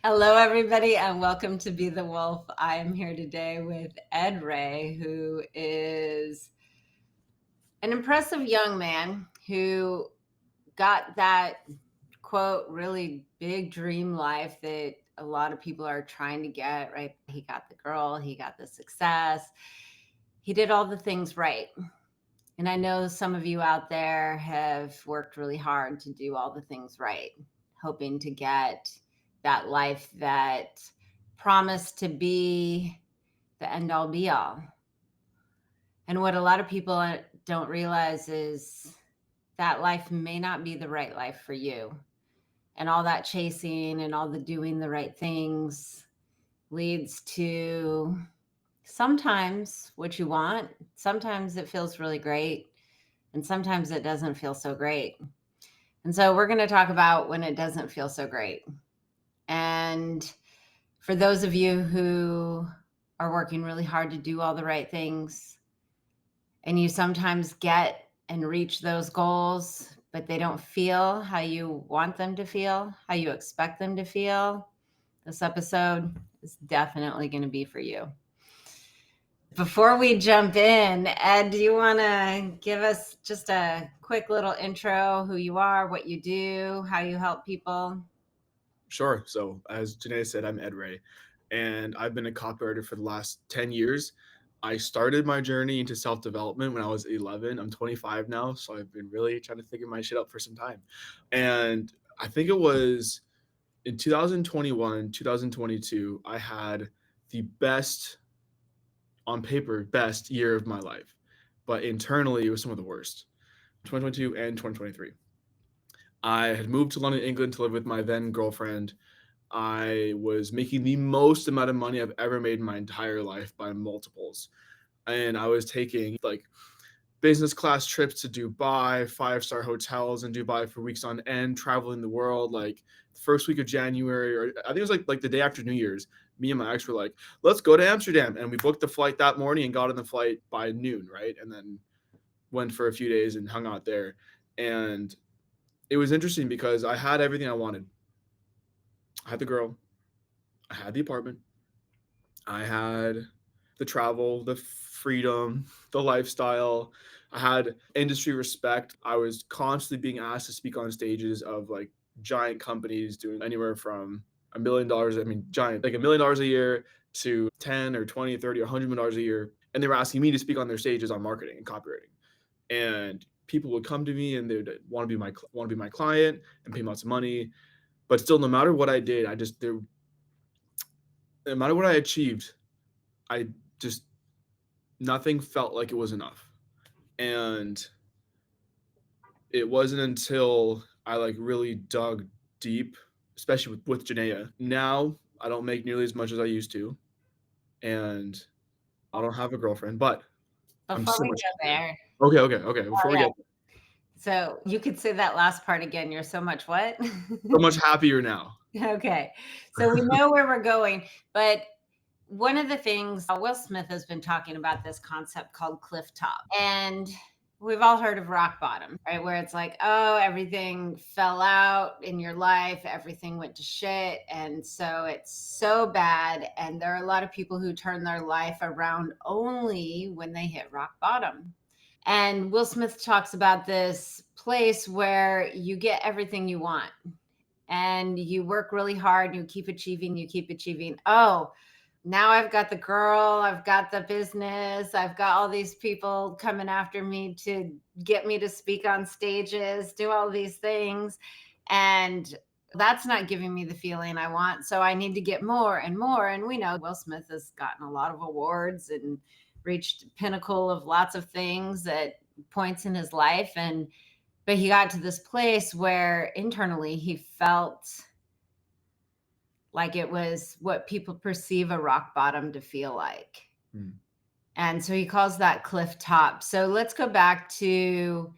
Hello, everybody, and welcome to Be the Wolf. I am here today with Ed Ray, who is an impressive young man who got that quote, really big dream life that a lot of people are trying to get, right? He got the girl, he got the success, he did all the things right. And I know some of you out there have worked really hard to do all the things right, hoping to get that life that promised to be the end all be all. And what a lot of people don't realize is that life may not be the right life for you. And all that chasing and all the doing the right things leads to sometimes what you want. Sometimes it feels really great. And sometimes it doesn't feel so great. And so we're going to talk about when it doesn't feel so great. And for those of you who are working really hard to do all the right things, and you sometimes get and reach those goals, but they don't feel how you want them to feel, how you expect them to feel, this episode is definitely going to be for you. Before we jump in, Ed, do you want to give us just a quick little intro, who you are, what you do, how you help people? Sure. So as Genea said, I'm Ed Ray, and I've been a copywriter for the last 10 years. I started my journey into self-development when I was 11. I'm 25 now, so I've been really trying to figure my shit out for some time. And I think it was in 2021, 2022, I had the best, on paper, best year of my life. But internally, it was some of the worst. 2022 and 2023. I had moved to London, England to live with my then girlfriend. I was making the most amount of money I've ever made in my entire life by multiples. And I was taking like business class trips to Dubai, 5-star hotels in Dubai for weeks on end, traveling the world. Like the first week of January, or I think it was like the day after New Year's, me and my ex were like, let's go to Amsterdam. And we booked the flight that morning and got on the flight by noon, right? And then went for a few days and hung out there. And it was interesting because I had everything I wanted. I had the girl, I had the apartment, I had the travel, the freedom, the lifestyle. I had industry respect. I was constantly being asked to speak on stages of like giant companies doing anywhere from $1 million. I mean, giant, like $1 million a year to 10 or 20, 30, or $100 million a year. And they were asking me to speak on their stages on marketing and copywriting. And people would come to me and they would want to be my client and pay me lots of money. But still, no matter what I did, no matter what I achieved, I just nothing felt like it was enough. And it wasn't until I like really dug deep, especially with Genea. Now I don't make nearly as much as I used to, and I don't have a girlfriend, but I'm Before so we much go happier. there, Okay. oh, Before we yeah. get So you could say that last part again. You're so much what? so much happier now. Okay. So we know where we're going, but one of the things Will Smith has been talking about this concept called cliff top. And we've all heard of rock bottom, right? Where it's like, oh, everything fell out in your life, everything went to shit. And so it's so bad. And there are a lot of people who turn their life around only when they hit rock bottom. And Will Smith talks about this place where you get everything you want and you work really hard, you keep achieving, you keep achieving. Oh, now I've got the girl, I've got the business, I've got all these people coming after me to get me to speak on stages, do all these things. And that's not giving me the feeling I want. So I need to get more and more. And we know Will Smith has gotten a lot of awards and reached pinnacle of lots of things at points in his life. But he got to this place where internally he felt like it was what people perceive a rock bottom to feel like. Hmm. And so he calls that cliff top. So let's go back to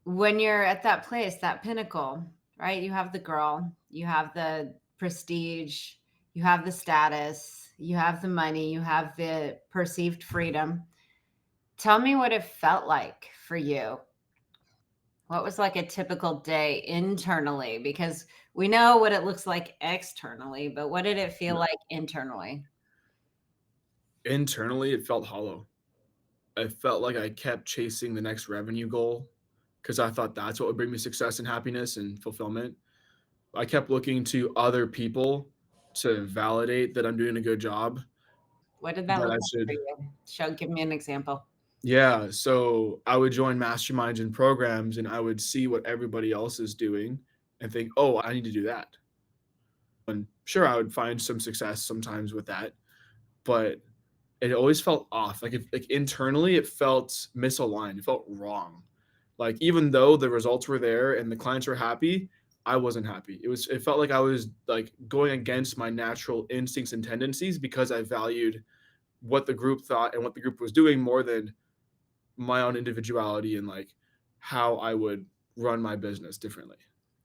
when you're at that place, that pinnacle, right? You have the girl, you have the prestige, you have the status, you have the money, you have the perceived freedom. Tell me what it felt like for you. What was like a typical day internally? Because we know what it looks like externally, but what did it feel Yeah. like internally? Internally, it felt hollow. I felt like I kept chasing the next revenue goal because I thought that's what would bring me success and happiness and fulfillment. I kept looking to other people to validate that I'm doing a good job, What did that that look I like for should. you? Give me an example. Yeah, so I would join masterminds and programs, and I would see what everybody else is doing and think, "Oh, I need to do that." And sure, I would find some success sometimes with that, but it always felt off. Like, if like, internally, it felt misaligned, it felt wrong. Like, even though the results were there and the clients were happy, I wasn't happy. It felt like I was, like, going against my natural instincts and tendencies because I valued what the group thought and what the group was doing more than my own individuality and, like, how I would run my business differently.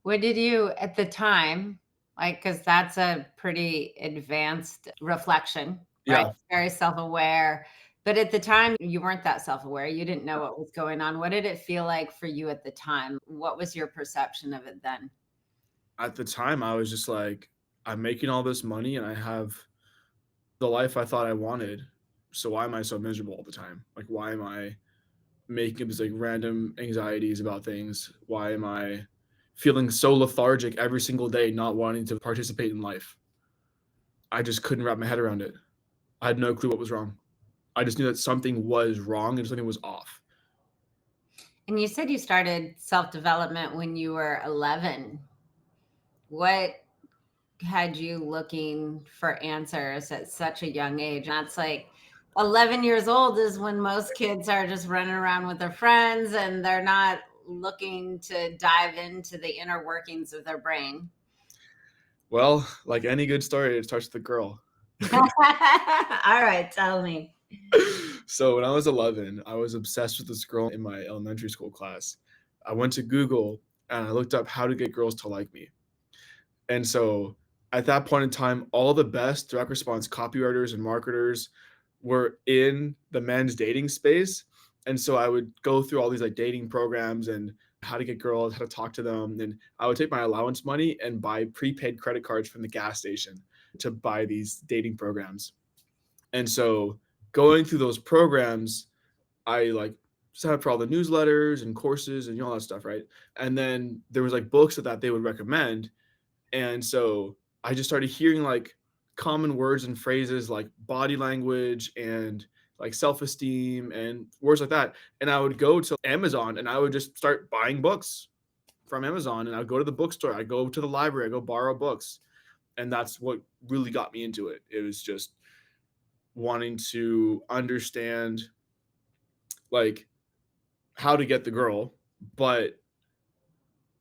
What did you at the time, like, because that's a pretty advanced reflection, right? Yeah. Very self-aware. But at the time, you weren't that self-aware. You didn't know what was going on. What did it feel like for you at the time? What was your perception of it then? At the time, I was just like, "I'm making all this money and I have the life I thought I wanted, so why am I so miserable all the time? Like, why am I making these, like, random anxieties about things? Why am I feeling so lethargic every single day, not wanting to participate in life?" I just couldn't wrap my head around it. I had no clue what was wrong. I just knew that something was wrong and something was off. And you said you started self-development when you were 11. What had you looking for answers at such a young age? That's like 11 years old is when most kids are just running around with their friends and they're not looking to dive into the inner workings of their brain. Well, like any good story, it starts with a girl. All right, tell me. So when I was 11, I was obsessed with this girl in my elementary school class. I went to Google and I looked up how to get girls to like me. And so at that point in time, all the best direct response copywriters and marketers were in the men's dating space. And so I would go through all these like dating programs and how to get girls, how to talk to them. And I would take my allowance money and buy prepaid credit cards from the gas station to buy these dating programs. And so going through those programs, I like signed up for all the newsletters and courses and all that stuff, right? And then there was like books that they would recommend, and so I just started hearing like common words and phrases like body language and like self-esteem and words like that. And I would go to Amazon and I would just start buying books from Amazon, and I'd go to the bookstore, I go to the library, I go borrow books. And that's what really got me into it. It was just wanting to understand like how to get the girl, but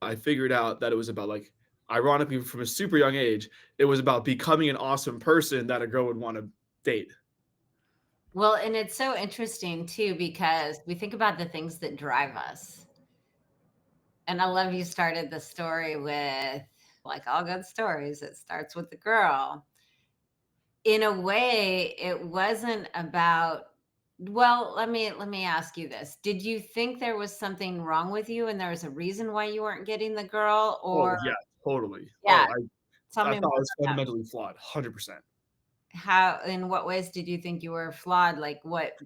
I figured out that it was about like ironically from a super young age, it was about becoming an awesome person that a girl would want to date. Well, and it's so interesting too, because we think about the things that drive us. And I love you started the story with, like all good stories, it starts with the girl. In a way, it wasn't about, well, let me ask you this. Did you think there was something wrong with you and there was a reason why you weren't getting the girl? Oh Or yeah, totally. yeah, tell I me thought more I was about that. fundamentally flawed, 100%. How, in what ways did you think you were flawed? Like, what,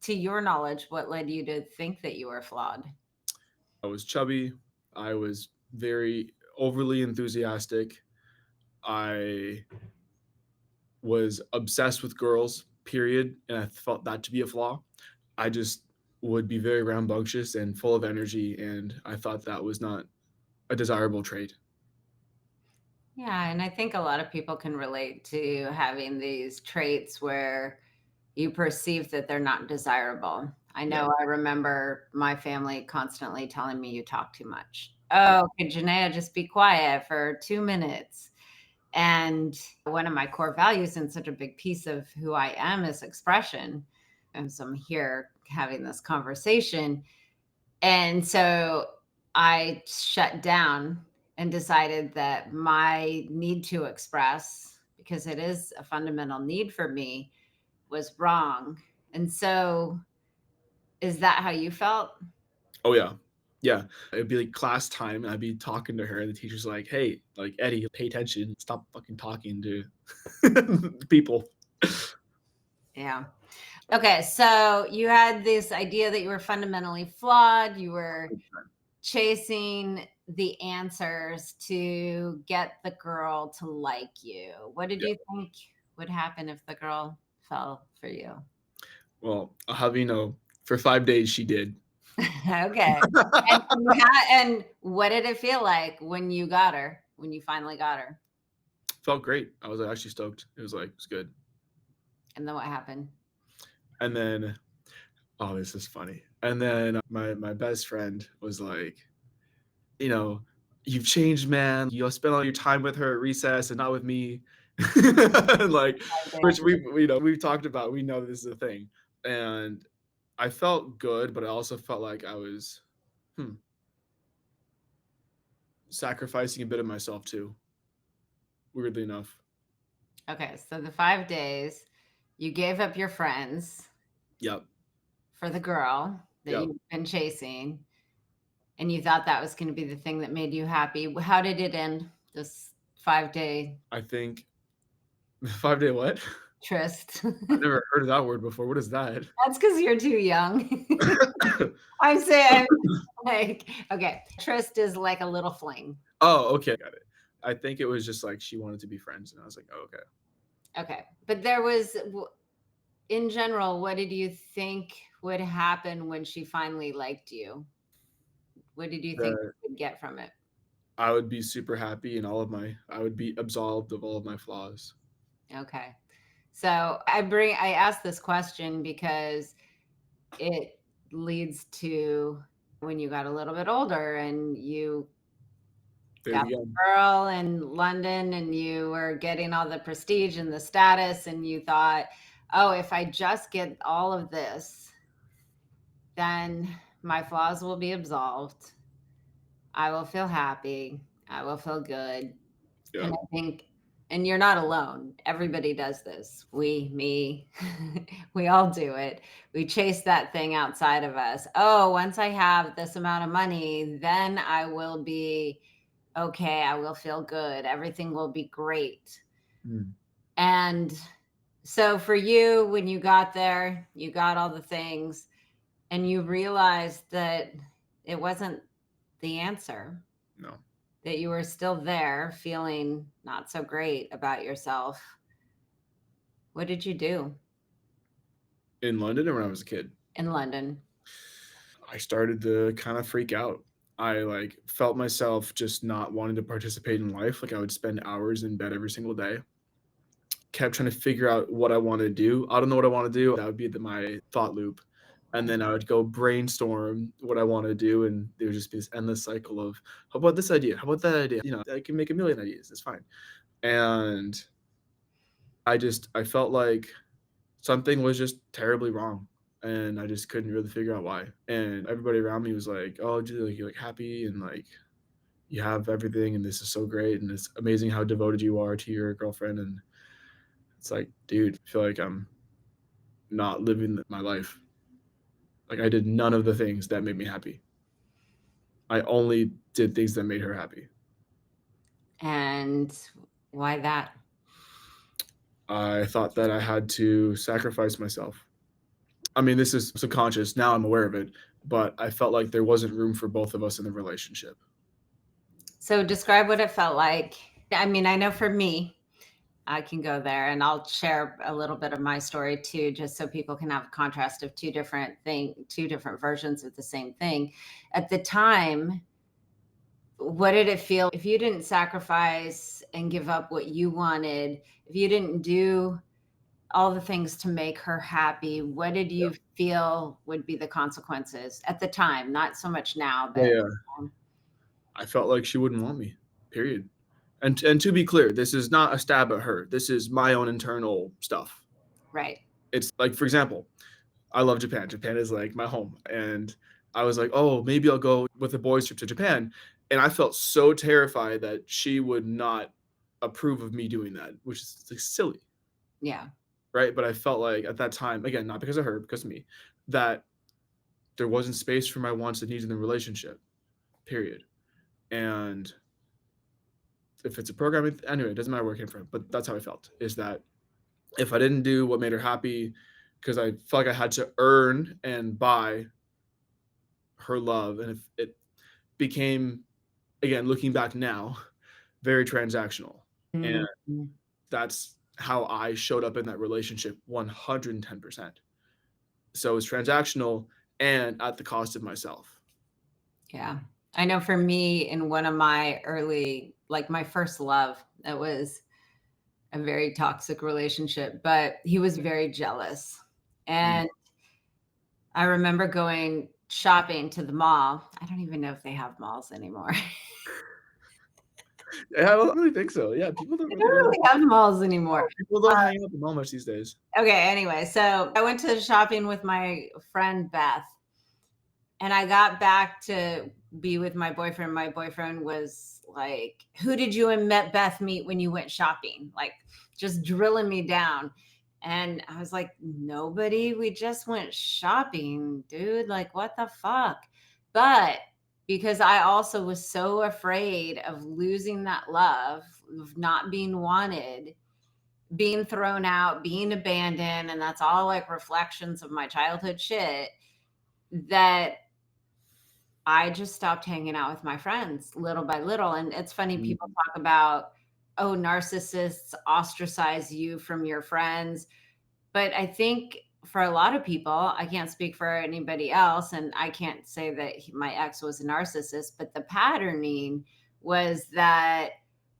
to your knowledge, what led you to think that you were flawed? I was chubby. I was very overly enthusiastic. I was obsessed with girls, period, and I felt that to be a flaw. I just would be very rambunctious and full of energy, and I thought that was not a desirable trait. Yeah, and I think a lot of people can relate to having these traits where you perceive that they're not desirable. I Yeah. know I remember my family constantly telling me, "You talk too much." "Oh, could Genea just be quiet for 2 minutes?" And one of my core values and such a big piece of who I am is expression. And so I'm here having this conversation. And so I shut down and decided that my need to express, because it is a fundamental need for me, was wrong. And so is that how you felt? Oh yeah. Yeah, it'd be like class time, and I'd be talking to her, and the teacher's like, "Hey, like Eddie, pay attention. Stop fucking talking to people." Yeah. Okay, so you had this idea that you were fundamentally flawed. You were chasing the answers to get the girl to like you. What did Yeah. you think would happen if the girl fell for you? Well, I'll have you know, for 5 days she did. Okay. And what did it feel like when you got her? When you finally got her? Felt great. I was actually stoked. It was good. And then what happened? And then, oh, this is funny. And then my best friend was like, you know, "You've changed, man. You'll spend all your time with her at recess and not with me." Like, which we've talked about. We know this is a thing. And I felt good, but I also felt like I was, hmm, sacrificing a bit of myself too, weirdly enough. Okay, so the 5 days, you gave up your friends Yep. for the girl that Yep. you've been chasing, and you thought that was gonna be the thing that made you happy. How did it end, this 5-day I think 5-day what? tryst? I've never heard of that word before. What is that? That's because 'cause you're too young. I'm saying, like, okay, tryst is like a little fling. Oh, okay, got it. I think it was just like she wanted to be friends, and I was like, "Oh, okay." Okay, but there was in general, what did you think would happen when she finally liked you? What did you think The you would get from it? I would be super happy, and I would be absolved of all of my flaws. Okay. So I asked this question because it leads to when you got a little bit older and you There got we go. the girl in London and you were getting all the prestige and the status, and you thought, oh, if I just get all of this, then my flaws will be absolved. I will feel happy. I will feel good. And Yep. I think, and you're not alone. Everybody does this. Me, we all do it. We chase that thing outside of us. Oh, once I have this amount of money, then I will be okay. I will feel good. Everything will be great. Mm, And so for you, when you got there, you got all the things and you realized that it wasn't the answer, no. that you were still there feeling not so great about yourself. What did you do In London or when I was a kid? in London? I started to kind of freak out. I like felt myself just not wanting to participate in life. Like I would spend hours in bed every single day. Kept trying to figure out what I want to do. I don't know what I want to do. That would be my thought loop. And then I would go brainstorm what I want to do. And there would just be this endless cycle of, how about this idea? How about that idea? I can make a million ideas. It's fine. And I felt like something was just terribly wrong, and I just couldn't really figure out why. And everybody around me was like, "Oh, dude, like, you're like happy and like you have everything, and this is so great, and it's amazing how devoted you are to your girlfriend." And it's like, dude, I feel like I'm not living my life. Like I did none of the things that made me happy. I only did things that made her happy. And why that? I thought that I had to sacrifice myself. I mean, this is subconscious. Now I'm aware of it, but I felt like there wasn't room for both of us in the relationship. So describe what it felt like. I mean, I know for me, I can go there and I'll share a little bit of my story too, just so people can have a contrast of two different versions of the same thing. At the time, what did it feel if you didn't sacrifice and give up what you wanted, if you didn't do all the things to make her happy, what did you feel would be the consequences at the time? Not so much now, Yeah, but yeah. I felt like she wouldn't want me. Period. And to be clear, this is not a stab at her. This is my own internal stuff. right. It's like, for example, I love Japan. Japan is like my home. And I was like, oh, maybe I'll go with a boys' trip to Japan. And I felt so terrified that she would not approve of me doing that, which is like silly, Yeah. right? But I felt like at that time, again, not because of her, because of me, that there wasn't space for my wants and needs in the relationship. period. And if it's a programming, anyway, it doesn't matter where it came from, but that's how I felt, is that if I didn't do what made her happy, because I felt like I had to earn and buy her love, and if it became, again, looking back now, very transactional. And Mhm. that's how I showed up in that relationship 110%. So it's transactional and at the cost of myself. Yeah. I know for me, in one of my early, like my first love, it was a very toxic relationship, but he was very jealous. Mm. And I remember going shopping to the mall. I don't even know if they have malls anymore. Yeah, I don't really think so. Yeah, people don't They really don't go. really have malls anymore. People don't hang out at the mall much these days. Okay, anyway, so I went to shopping with my friend Beth, and I got back to be with my boyfriend. My boyfriend was like, "Who did you and met Beth meet when you went shopping?" Like, just drilling me down. And I was like, "Nobody. We just went shopping, dude. Like, what the fuck?" But because I also was so afraid of losing that love, of not being wanted, being thrown out, being abandoned, and that's all like reflections of my childhood shit, that I just stopped hanging out with my friends little by little. And it's funny, people Mm. talk about, oh, narcissists ostracize you from your friends. But I think for a lot of people, I can't speak for anybody else, and I can't say that my ex was a narcissist, but the patterning was that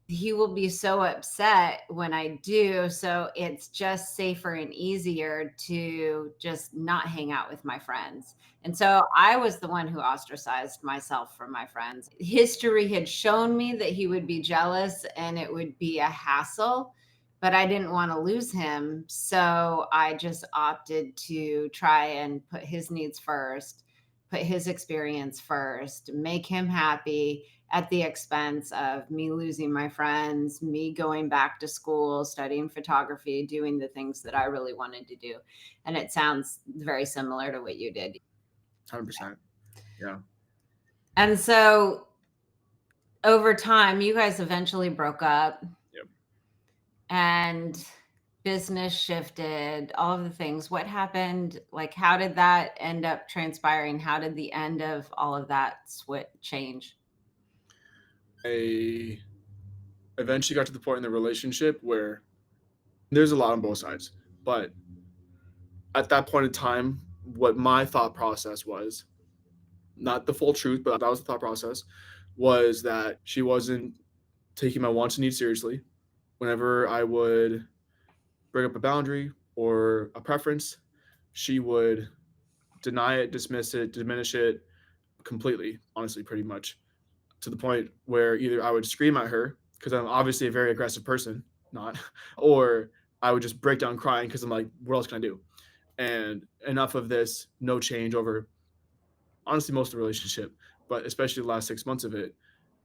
he will be so upset when I do. So it's just safer and easier to just not hang out with my friends. And so I was the one who ostracized myself from my friends. History had shown me that he would be jealous and it would be a hassle, but I didn't want to lose him. So I just opted to try and put his needs first, put his experience first, make him happy at the expense of me losing my friends, me going back to school, studying photography, doing the things that I really wanted to do. And it sounds very similar to what you did. 100%. Yeah. And so over time, you guys eventually broke up Yep. and business shifted, all of the things. What happened? Like, how did that end up transpiring? How did the end of all of that switch change? I eventually got to the point in the relationship where there's a lot on both sides. But at that point in time, what my thought process was, not the full truth, but that was the thought process, was that she wasn't taking my wants and needs seriously. Whenever I would bring up a boundary or a preference, she would deny it, dismiss it, diminish it completely, honestly, pretty much, to the point where either I would scream at her because I'm obviously a very aggressive person, not, or I would just break down crying because I'm like, what else can I do? And enough of this, no change over honestly most of the relationship, but especially the last 6 months of it.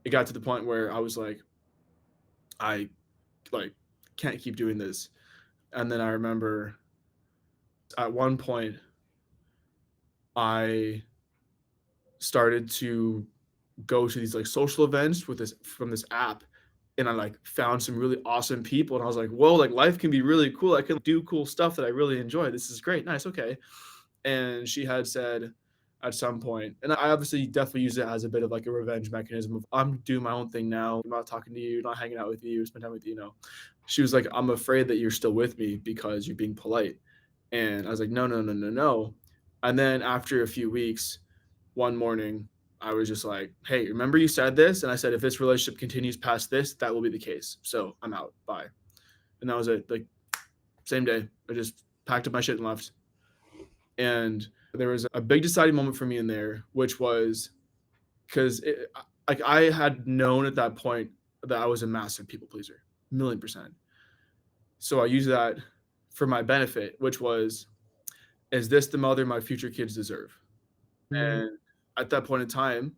It got to the point where I was like, I like can't keep doing this. And then I remember at one point I started to go to these like social events with this from this app, and I like found some really awesome people, and I was like, whoa, like life can be really cool. I can do cool stuff that I really enjoy. This is great. Nice. Okay. And she had said at some point, and I obviously definitely use it as a bit of like a revenge mechanism of I'm doing my own thing now. I'm not talking to you, not hanging out with you, spend time with you. She was like, I'm afraid that you're still with me because you're being polite. And I was like, no, no, no, no, no. And then after a few weeks, one morning, I was just like, hey, remember you said this? And I said, if this relationship continues past this, that will be the case. So I'm out. Bye. And that was it. Like, same day, I just packed up my shit and left. And there was a big deciding moment for me in there, which was because like I had known at that point that I was a massive people pleaser, 1,000,000%. So I used that for my benefit, which was, is this the mother my future kids deserve? Mhm. And at that point in time,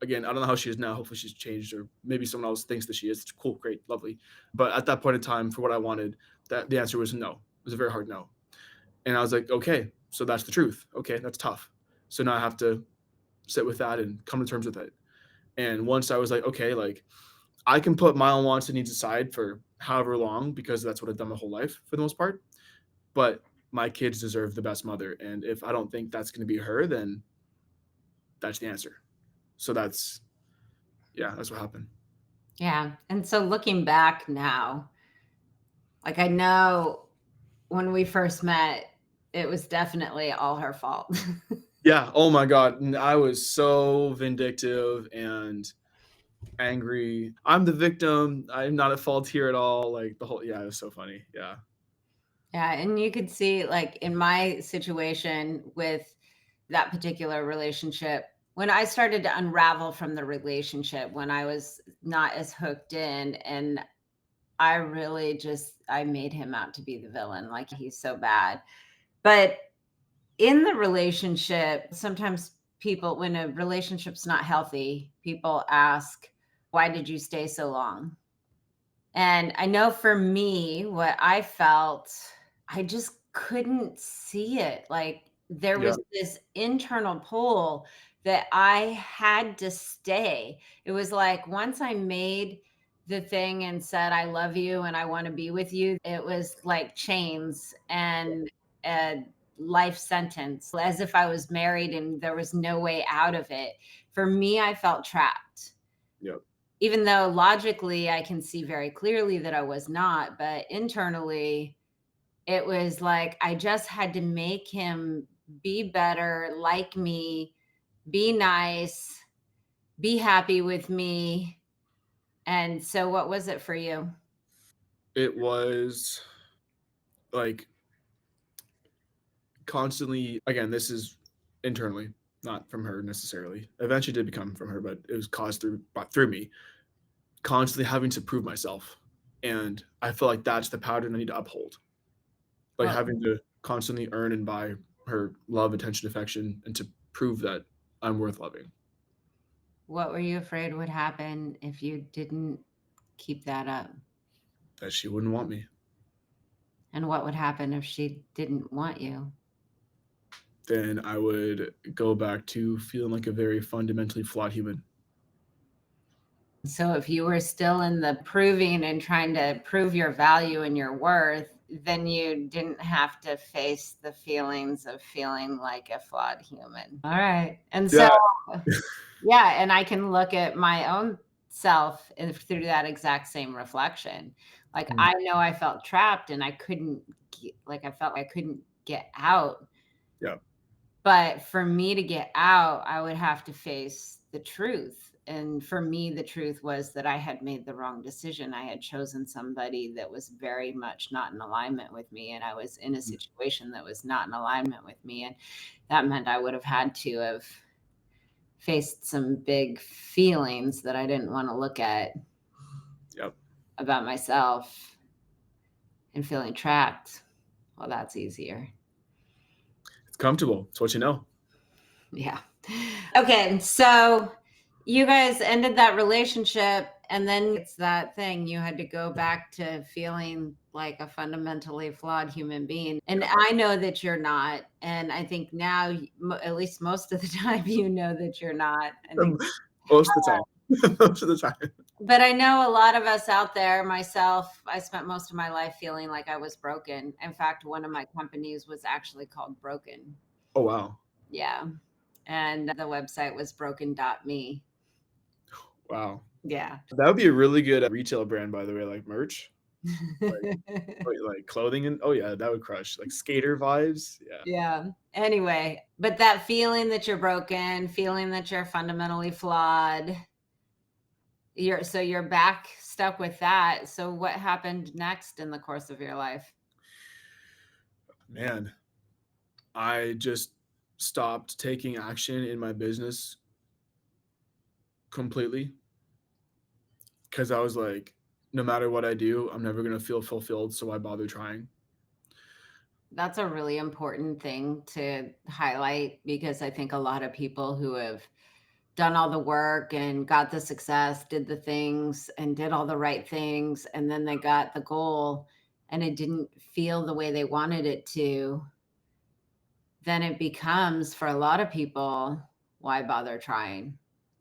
again, I don't know how she is now. Hopefully she's changed, or maybe someone else thinks that she is. It's cool, great, lovely. But at that point in time, for what I wanted, that the answer was no. It was a very hard no. And I was like, okay, so that's the truth. Okay, that's tough. So now I have to sit with that and come to terms with it. And once I was like, okay, like I can put my own wants and needs aside for however long because that's what I've done my whole life for the most part. But my kids deserve the best mother. And if I don't think that's going to be her, then that's the answer. So yeah, that's what happened. Yeah. And so looking back now, like I know when we first met, it was definitely all her fault. Yeah. Oh my God. And I was so vindictive and angry. I'm the victim. I'm not at fault here at all. Like the whole, yeah, it was so funny. Yeah. Yeah, and you could see, like, in my situation with that particular relationship, when I started to unravel from the relationship, when I was not as hooked in, and I really just I made him out to be the villain, like, he's so bad. But in the relationship, sometimes people when a relationship's not healthy, people ask, "Why did you stay so long?" And I know for me, what I felt, I just couldn't see it. Like there Yeah. was this internal pull that I had to stay. It was like once I made the thing and said, I love you and I want to be with you, it was like chains and a life sentence, as if I was married and there was no way out of it. For me, I felt trapped, Yeah. even though logically I can see very clearly that I was not, but internally it was like I just had to make him be better, like me, be nice, be happy with me. And so what was it for you? It was like constantly, again, this is internally, not from her necessarily. Eventually did become from her, but it was caused through me, constantly having to prove myself. And I feel like that's the pattern I need to uphold. Like What having to constantly earn and buy her love, attention, affection, and to prove that I'm worth loving. what were you afraid would happen if you didn't keep that up? That she wouldn't want me. And what would happen if she didn't want you? Then I would go back to feeling like a very fundamentally flawed human. So if you were still in the proving and trying to prove your value and your worth, then you didn't have to face the feelings of feeling like a flawed human. All right. And so, Yeah. yeah, and I can look at my own self through that exact same reflection. Like Mm, I know I felt trapped and I couldn't like I felt like I couldn't get out. yeah. But for me to get out, I would have to face the truth. And for me, the truth was that I had made the wrong decision. I had chosen somebody that was very much not in alignment with me. And I was in a Mm, situation that was not in alignment with me. And that meant I would have had to have faced some big feelings that I didn't want to look at yep. about myself and feeling trapped. Well, that's easier. It's comfortable. It's what you know. Yeah. Okay, so you guys ended that relationship, and then it's that thing you had to go back to feeling like a fundamentally flawed human being. And Yep. I know that you're not. And I think now, at least most of the time, you know that you're not. I think, Most of the time. Most of the time. but I know a lot of us out there, myself, I spent most of my life feeling like I was broken. In fact, one of my companies was actually called Broken. Oh wow. Yeah. And the website was broken.me. Wow. Yeah. That would be a really good retail brand, by the way, like merch, like like clothing and oh yeah, that would crush. Like skater vibes. Yeah. Yeah. Anyway, but that feeling that you're broken, feeling that you're fundamentally flawed, you're back stuck with that. So what happened next in the course of your life? Man, I just stopped taking action in my business completely because I was like, no matter what I do, I'm never gonna feel fulfilled, so why bother trying? That's a really important thing to highlight because I think a lot of people who have done all the work and got the success, did the things and did all the right things, and then they got the goal and it didn't feel the way they wanted it to, then it becomes for a lot of people, why bother trying?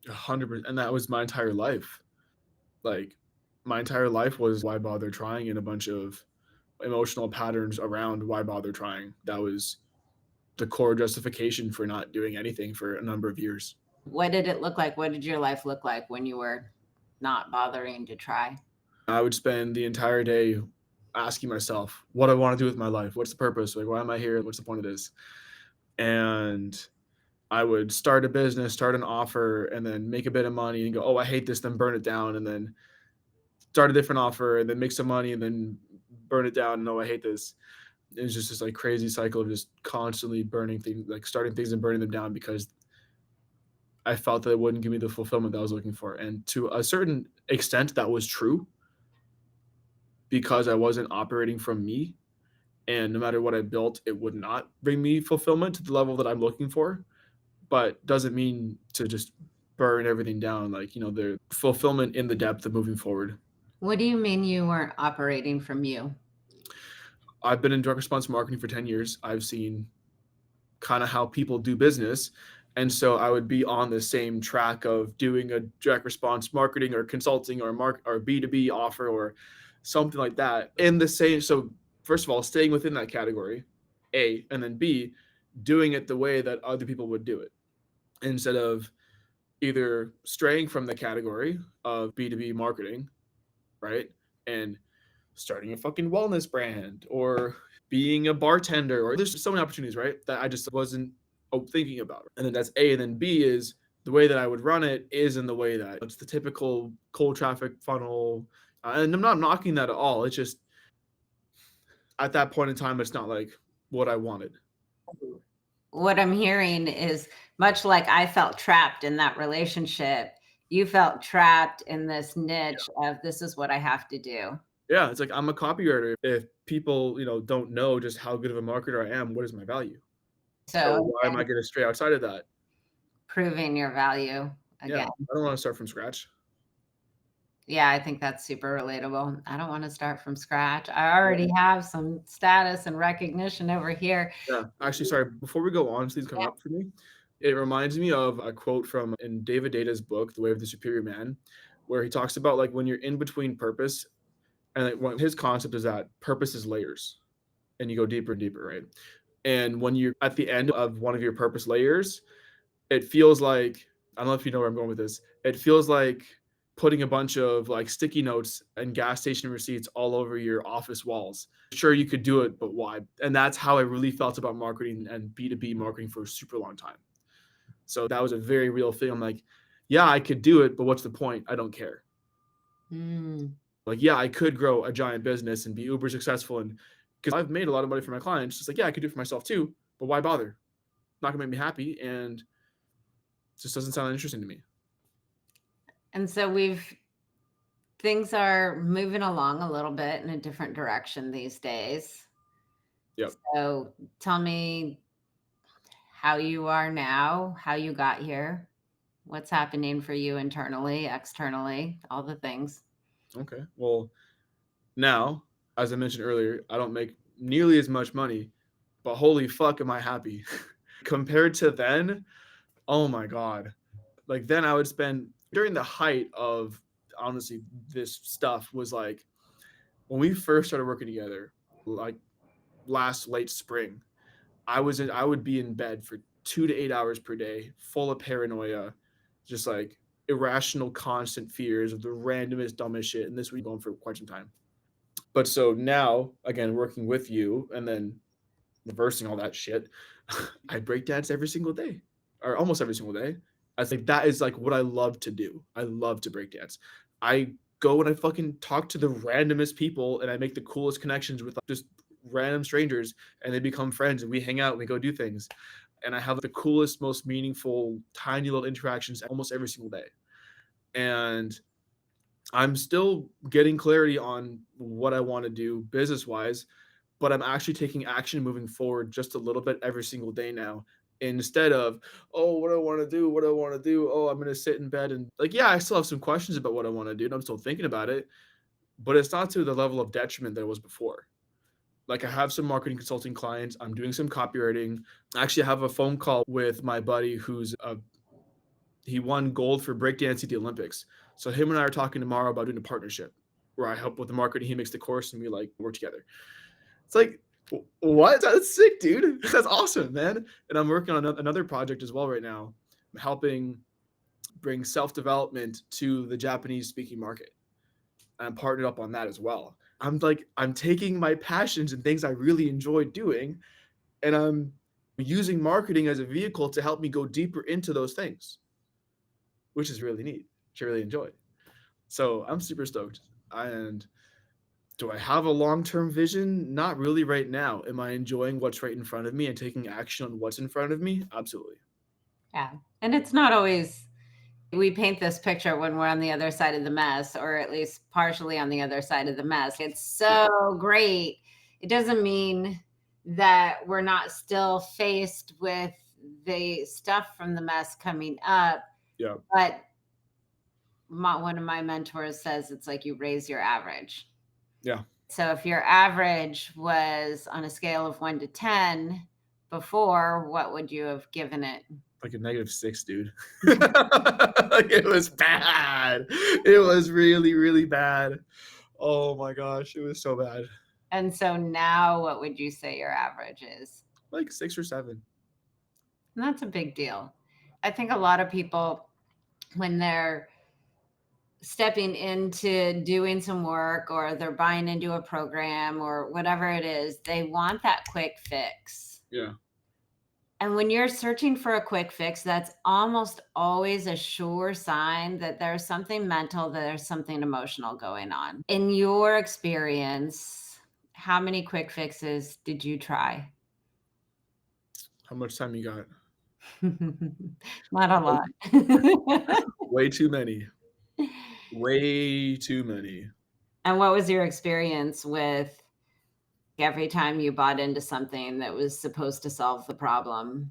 100%. And that was my entire life. Like, my entire life was why bother trying, and a bunch of emotional patterns around why bother trying. That was the core justification for not doing anything for a number of years. What did it look like? What did your life look like when you were not bothering to try? I would spend the entire day asking myself, what do I want to do with my life? What's the purpose? Like, why am I here? What's the point of this? And I would start a business, start an offer, and then make a bit of money and go, oh, I hate this, then burn it down, and then start a different offer, and then make some money, and then burn it down. And oh, I hate this. It was just this like crazy cycle of just constantly burning things, like starting things and burning them down because I felt that it wouldn't give me the fulfillment that I was looking for. And to a certain extent, that was true because I wasn't operating from me. And no matter what I built, it would not bring me fulfillment to the level that I'm looking for. But doesn't mean to just burn everything down. Like, the fulfillment in the depth of moving forward. What do you mean you weren't operating from you? I've been in direct response marketing for 10 years. I've seen kind of how people do business. And so I would be on the same track of doing a direct response marketing or consulting or B2B offer or something like that in the same. So first of all, staying within that category, A, and then B, doing it the way that other people would do it instead of either straying from the category of B2B marketing, right? And starting a fucking wellness brand or being a bartender, or there's so many opportunities, right? That I just wasn't thinking about. And then that's A. And then B is the way that I would run it is in the way that it's the typical cold traffic funnel. And I'm not knocking that at all. It's just at that point in time, it's not like what I wanted. What I'm hearing is much like I felt trapped in that relationship, you felt trapped in this niche of this is what I have to do. Yeah, it's like I'm a copywriter. If people, don't know just how good of a marketer I am, what is my value? So So why am I again, going to stray outside of that? proving your value Yeah, again. I don't want to start from scratch. Yeah, I think that's super relatable. I don't want to start from scratch. I already have some status and recognition over here. Yeah, actually, sorry. Before we go on, things come Yeah. up for me. It reminds me of a quote from in David Data's book, The Way of the Superior Man, where he talks about like when you're in between purpose, and like, his concept is that purpose is layers, and you go deeper and deeper, right? And when you're at the end of one of your purpose layers, it feels like, I don't know if you know where I'm going with this. It feels like putting a bunch of like sticky notes and gas station receipts all over your office walls. Sure, you could do it, but why? And that's how I really felt about marketing and B2B marketing for a super long time. So that was a very real thing. I'm like, yeah, I could do it, but what's the point? I don't care. Mm. Like, yeah, I could grow a giant business and be uber successful. And because I've made a lot of money for my clients, it's like, yeah, I could do it for myself too, but why bother? Not gonna make me happy. And it just doesn't sound interesting to me. And so things are moving along a little bit in a different direction these days. Yep. So tell me how you are now, how you got here, what's happening for you internally, externally, all the things. Okay. Well, now, as I mentioned earlier, I don't make nearly as much money, but holy fuck, am I happy. Compared to then, oh my God. Like then I would spend during the height of honestly, this stuff was like when we first started working together, like last late spring, I would be in bed for 2 to 8 hours per day, full of paranoia, just like irrational, constant fears of the randomest, dumbest shit. And this would be going for quite some time. But so now, again, working with you and then reversing all that shit, I break dance every single day or almost every single day. I think that is like what I love to do. I love to break dance. I go and I fucking talk to the randomest people and I make the coolest connections with just random strangers and they become friends and we hang out and we go do things. And I have the coolest, most meaningful, tiny little interactions almost every single day. And I'm still getting clarity on what I want to do business wise, but I'm actually taking action moving forward just a little bit every single day now. Instead of, oh, what do I want to do? What do I want to do? Oh, I'm going to sit in bed and like, yeah, I still have some questions about what I want to do. And I'm still thinking about it, but it's not to the level of detriment that it was before. Like I have some marketing consulting clients. I'm doing some copywriting. I actually have a phone call with my buddy who's He won gold for breakdancing at the Olympics. So him and I are talking tomorrow about doing a partnership where I help with the marketing, he makes the course, and we like work together. It's like, what? That's sick, dude. That's awesome, man. And I'm working on another project as well right now. I'm helping bring self-development to the Japanese speaking market. I'm partnered up on that as well. I'm taking my passions and things I really enjoy doing, and I'm using marketing as a vehicle to help me go deeper into those things, which is really neat, which I really enjoy. So I'm super stoked. And do I have a long-term vision? Not really right now. Am I enjoying what's right in front of me and taking action on what's in front of me? Absolutely. Yeah. And it's not always, we paint this picture when we're on the other side of the mess, or at least partially on the other side of the mess. It's so great. It doesn't mean that we're not still faced with the stuff from the mess coming up. Yeah. But one of my mentors says it's like you raise your average. Yeah. So if your average was on a scale of 1 to 10 before, what would you have given it? Like a -6, dude. Like, it was bad. It was really, really bad. Oh my gosh, it was so bad. And so now what would you say your average is? Like 6 or 7. And that's a big deal. I think a lot of people, when they're stepping into doing some work or they're buying into a program or whatever it is, they want that quick fix. Yeah. And when you're searching for a quick fix, that's almost always a sure sign that there's something mental, that there's something emotional going on. In your experience, how many quick fixes did you try? How much time you got? Not a lot. Way too many. Way too many. And what was your experience with every time you bought into something that was supposed to solve the problem?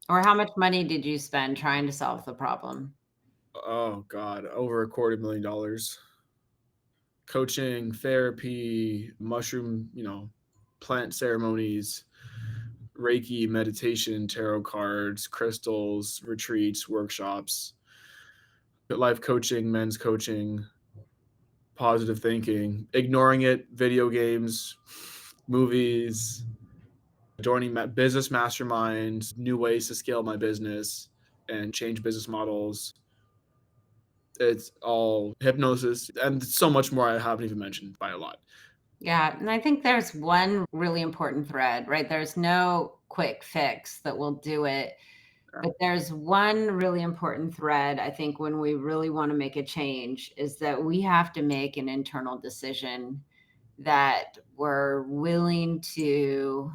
Or how much money did you spend trying to solve the problem? Oh god, over $250,000. Coaching, therapy, mushroom, plant ceremonies, Reiki, meditation, tarot cards, crystals, retreats, workshops, life coaching, men's coaching, positive thinking, ignoring it, video games, movies, joining business masterminds, new ways to scale my business and change business models. It's all hypnosis and so much more I haven't even mentioned by a lot. Yeah, and I think there's one really important thread, right? There's no quick fix that will do it, Yeah. but there's one really important thread, I think, when we really want to make a change, is that we have to make an internal decision that we're willing to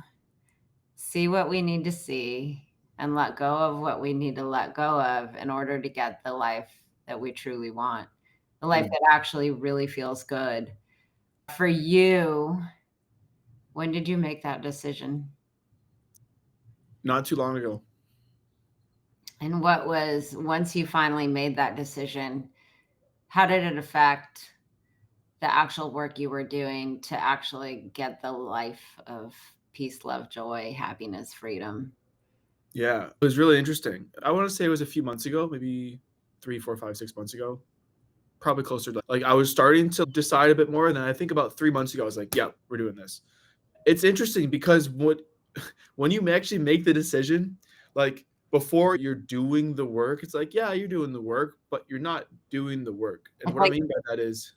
see what we need to see and let go of what we need to let go of in order to get the life that we truly want, the life that actually really feels good. For you, when did you make that decision? Not too long ago. And what was, once you finally made that decision, how did it affect the actual work you were doing to actually get the life of peace, love, joy, happiness, freedom? Yeah, it was really interesting. I want to say it was a few months ago, maybe 3, 4, 5, 6 months ago. Probably closer to, like, I was starting to decide a bit more, and then I think about 3 months ago, I was like, "Yeah, we're doing this." It's interesting because when you actually make the decision, like, before you're doing the work, it's like, yeah, you're doing the work, but you're not doing the work. And It's what I like mean by that is,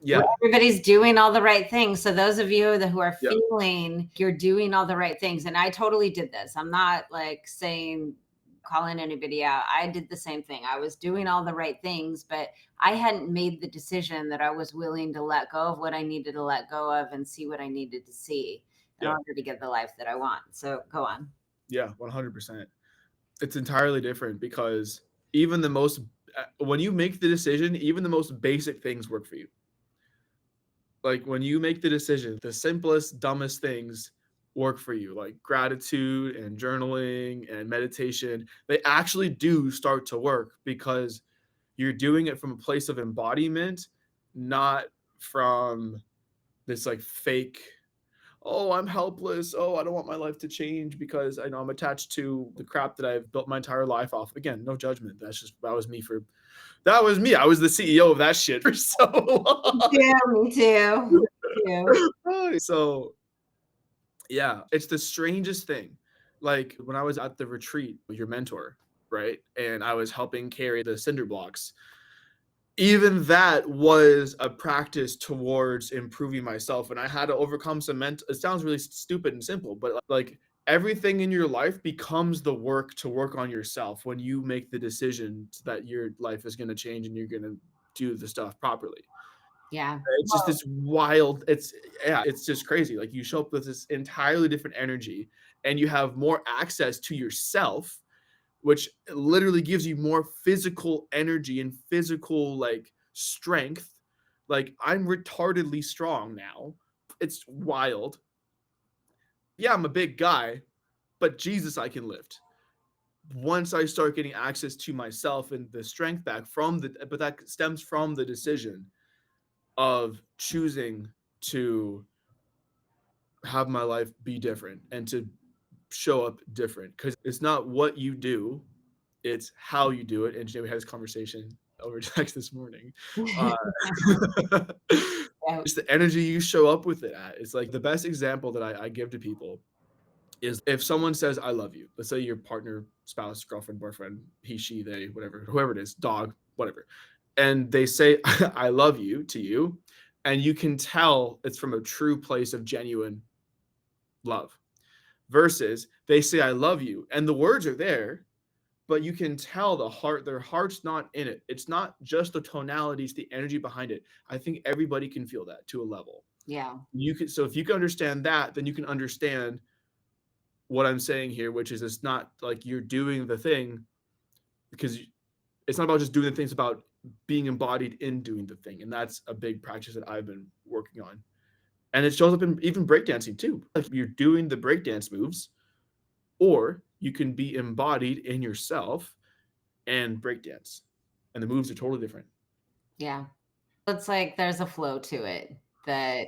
where yeah, everybody's doing all the right things. So those of you who are yeah, feeling you're doing all the right things, and I totally did this. I'm not like saying calling anybody out. I did the same thing. I was doing all the right things, but I hadn't made the decision that I was willing to let go of what I needed to let go of and see what I needed to see in yeah, order to get the life that I want. So go on. yeah, 100%. It's entirely different because even the most when you make the decision, even the most basic things work for you. Like, when you make the decision, the simplest, dumbest things work for you, like gratitude and journaling and meditation. They actually do start to work because you're doing it from a place of embodiment, not from this like fake, oh, I'm helpless. Oh, I don't want my life to change because I know I'm attached to the crap that I've built my entire life off. Again, no judgment. That was me for that was me. I was the CEO of that shit for so long. Yeah, me too. Too. So yeah, it's the strangest thing. Like when I was at the retreat with your mentor, right? And I was helping carry the cinder blocks. Even that was a practice towards improving myself. And I had to overcome some mental, it sounds really stupid and simple, but like everything in your life becomes the work to work on yourself when you make the decision that your life is going to change and you're going to do the stuff properly. Yeah. It's just this wild, it's yeah, it's just crazy. Like you show up with this entirely different energy and you have more access to yourself, which literally gives you more physical energy and physical like strength. Like I'm retardedly strong now. It's wild. Yeah, I'm a big guy, but Jesus, I can lift. Once I start getting access to myself and the strength back from the, but that stems from the decision of choosing to have my life be different and to show up different because it's not what you do, it's how you do it. And we had this conversation over text this morning. Uh, Yeah. it's the energy you show up with it at. It's like the best example that I give to people is if someone says, I love you, let's say your partner, spouse, girlfriend, boyfriend, he, she, they, whatever, whoever it is, dog, whatever. And they say, I love you to you. And you can tell it's from a true place of genuine love versus they say, I love you. And the words are there, but you can tell their heart's not in it. It's not just the tonalities, the energy behind it. I think everybody can feel that to a level. Yeah. You can, so if you can understand that, then you can understand what I'm saying here, which is it's not like you're doing the thing because it's not about just doing the thing, it's about being embodied in doing the thing. And that's a big practice that I've been working on. And it shows up in even breakdancing too. Like you're doing the breakdance moves, or you can be embodied in yourself and breakdance. And the moves are totally different. Yeah. It's like there's a flow to it that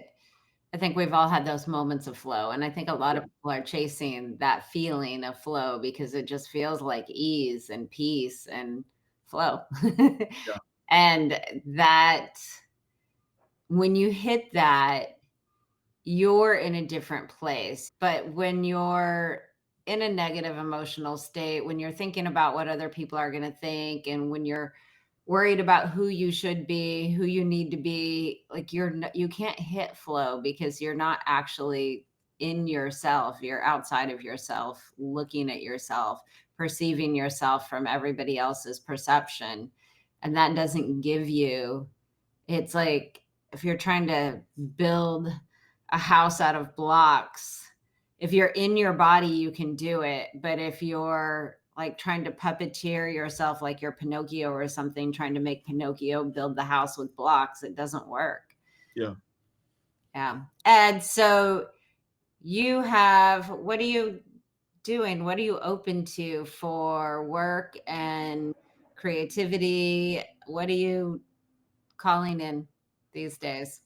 I think we've all had those moments of flow. And I think a lot Yeah. of people are chasing that feeling of flow because it just feels like ease and peace and flow. Yeah. And that when you hit that, you're in a different place. But when you're in a negative emotional state, when you're thinking about what other people are going to think, and when you're worried about who you should be, who you need to be, like you can't hit flow because you're not actually in yourself. You're outside of yourself, looking at yourself, perceiving yourself from everybody else's perception. And that doesn't give you, it's like if you're trying to build a house out of blocks, if you're in your body, you can do it. But if you're like trying to puppeteer yourself, like you're Pinocchio or something, trying to make Pinocchio build the house with blocks, it doesn't work. Yeah. Yeah. And so you have, what are you doing? What are you open to for work and creativity? What are you calling in these days?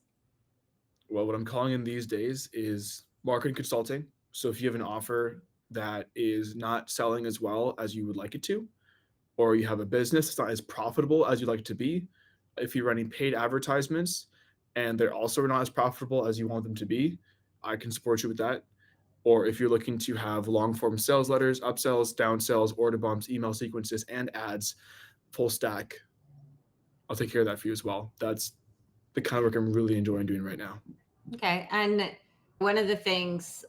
Well, what I'm calling in these days is marketing consulting. So if you have an offer that is not selling as well as you would like it to, or you have a business that's not as profitable as you'd like it to be, if you're running paid advertisements and they're also not as profitable as you want them to be, I can support you with that. Or if you're looking to have long form sales letters, upsells, downsells, order bumps, email sequences, and ads, full stack, I'll take care of that for you as well. That's the kind of work I'm really enjoying doing right now. Okay. And one of the things,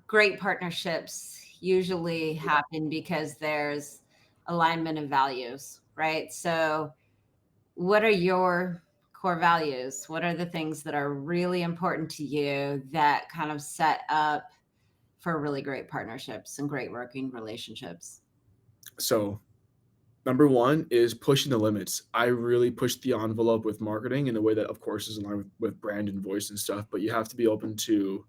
great partnerships usually happen because there's alignment of values, right? So, what are your core values? What are the things that are really important to you that kind of set up for really great partnerships and great working relationships? So, number one is pushing the limits. I really push the envelope with marketing in a way that, of course, is in line with brand and voice and stuff, but you have to be open to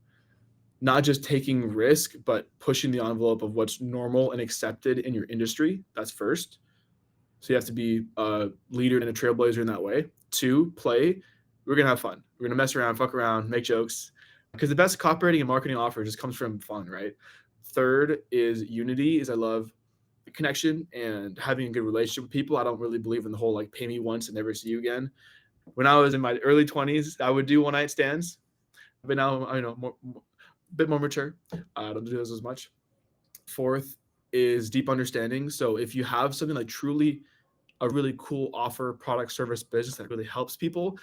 not just taking risk, but pushing the envelope of what's normal and accepted in your industry. That's first. So you have to be a leader and a trailblazer in that way. Two, play. We're gonna have fun. We're gonna mess around, fuck around, make jokes. because the best copywriting and marketing offer just comes from fun, right? Third is unity, is I love connection and having a good relationship with people. I don't really believe in the whole like pay me once and never see you again. When I was in my early 20s, I would do one night stands, but now I know a bit more mature. I don't do those as much. Fourth is deep understanding. So if you have something like truly a really cool offer, product, service, business that really helps people,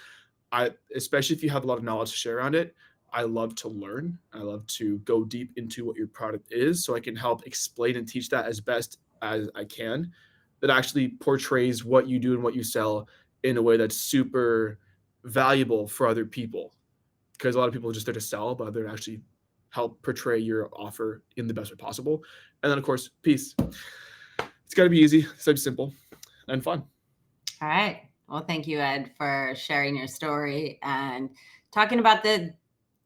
especially if you have a lot of knowledge to share around it, I love to learn. I love to go deep into what your product is so I can help explain and teach that as best as I can, that actually portrays what you do and what you sell in a way that's super valuable for other people. Because a lot of people are just there to sell, but they're actually help portray your offer in the best way possible. And then, of course, peace. It's got to be easy, so simple, and fun. All right. Well, thank you, Ed, for sharing your story and talking about the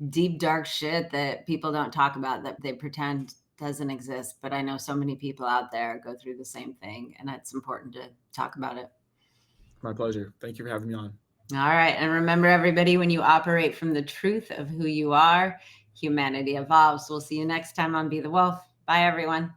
deep, dark shit that people don't talk about, that they pretend doesn't exist. But I know so many people out there go through the same thing, and it's important to talk about it. My pleasure. Thank you for having me on. All right. And remember, everybody, when you operate from the truth of who you are, humanity evolves. We'll see you next time on Be the Wolf. Bye, everyone.